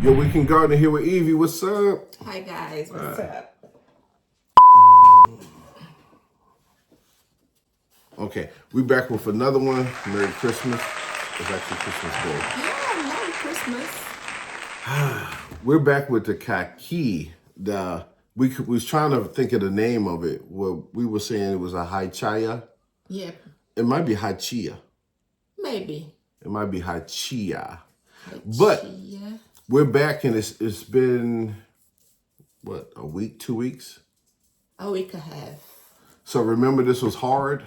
Your Weekend Gardener here with Evie. What's up? Hi guys, what's up? Okay, we back with another one. Merry Christmas. It's actually Christmas Day. Yeah, Merry Christmas. We're back with the Caqui. We was trying to think of the name of it. Well, we were saying it was a Hachiya. Yeah, It might be Hachiya. maybe. It might be Hachiya. But Hachiya. we're back and it's been, what, a week, 2 weeks? A week and a half. So remember this was hard?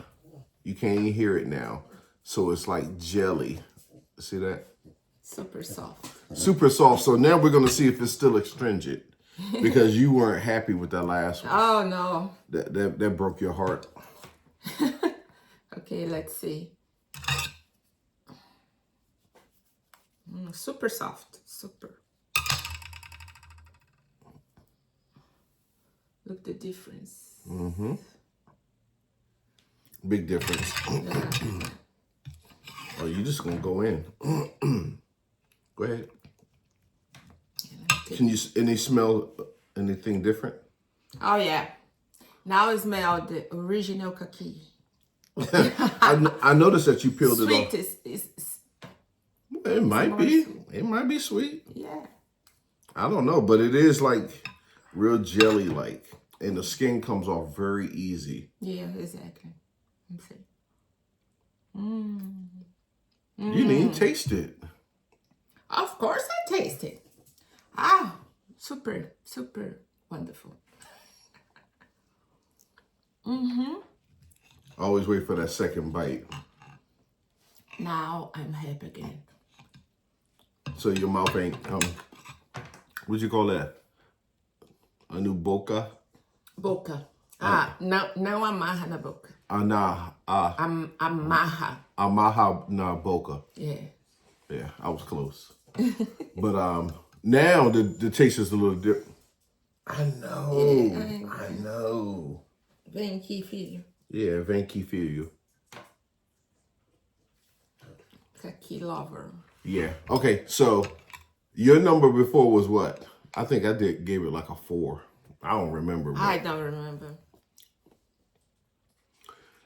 You can't even hear it now. So it's like jelly. See that? Super soft. Super soft. So now we're going to see if it's still astringent. Because you weren't happy with that last one. Oh no. That broke your heart. Okay, let's see. Super soft. Super. Look the difference. Mm-hmm. Big difference. Yeah. Oh, you just going to go in. Go ahead. Can you smell anything different? Oh yeah. Now I smell the original Caqui. I noticed that you peeled it off. Sweet is It might be. sweet. It might be sweet. Yeah. I don't know, but it is like real jelly-like. And the skin comes off very easy. Yeah, exactly. Let's see. You didn't even taste it. Of course I taste it. Ah, super, super wonderful. Always wait for that second bite. Now I'm happy again. So your mouth ain't, what'd you call that? A new boca? Boca. Não amarra na boca. Amarra. Amaha na boca. Yeah. Yeah, I was close. But now the taste is a little different. I know. I know. Vem aqui, filho. Yeah, vem aqui, filho. Caqui lover. Yeah. Okay, so your number before was what? I think I gave it like a 4. I don't remember. I don't remember.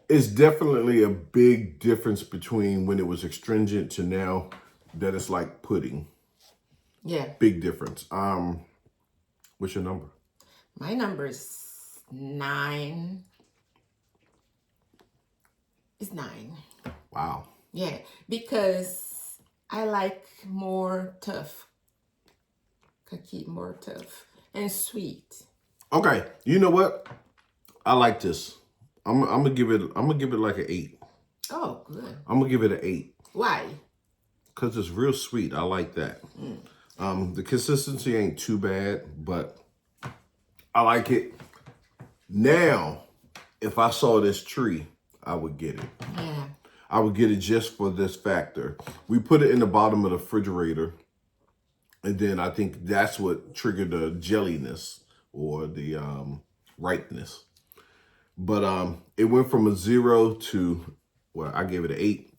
It's definitely a big difference between when it was astringent to now that it's like pudding. Yeah. Big difference. What's your number? My number is 9. It's 9. Wow. Yeah, because I like more tough. Caqui, more tough and sweet. Okay, you know what? I like this. I'm gonna give it like an 8. Oh, good. I'm gonna give it an 8. Why? Cause it's real sweet. I like that. The consistency ain't too bad, but I like it. Now, if I saw this tree, I would get it. Yeah. I would get it just for this factor. We put it in the bottom of the refrigerator, and then I think that's what triggered the jelliness or the ripeness. But it went from a 0 to, well, I gave it an 8.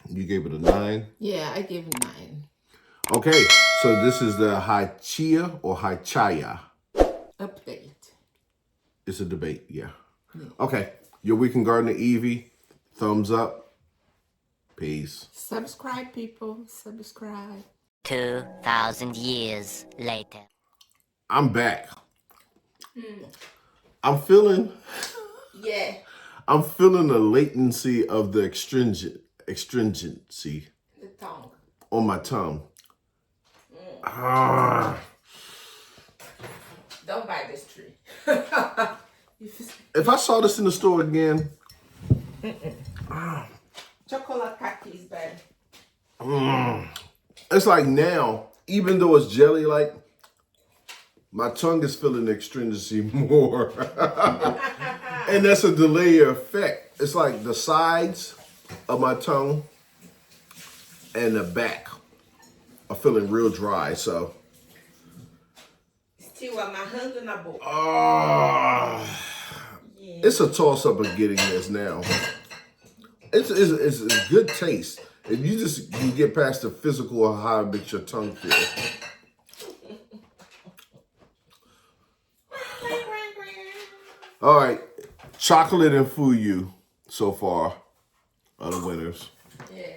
You gave it a 9. Yeah, I give it 9. Okay, so this is the Hachiya or Hachiya. Update. It's a debate, yeah. Okay, your Weekend Gardener Evie, thumbs up. Peace. Subscribe, people. Subscribe. 2,000 years later. I'm back. I'm feeling Yeah. the latency of the astringency The tongue. on my tongue. Ah. Don't buy this tree. If I saw this in the store again, Chocolate Caqui is bad. it's like now, even though it's jelly-like, my tongue is feeling the astringency more. And that's a delay effect. It's like the sides of my tongue and the back are feeling real dry, so. Still amarrando na boca. It's a toss-up of getting this now. It's a good taste. If you just can get past the physical of how it makes your tongue feel. All right, chocolate and fuyu so far are the winners. Yeah.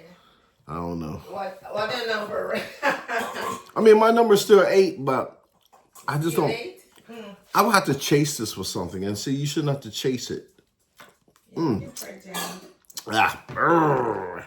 I don't know. What a number? I mean, my number's still 8, but I just don't. 8? I would have to chase this with something, and see, you shouldn't have to chase it. Yeah, you try jam. Ah,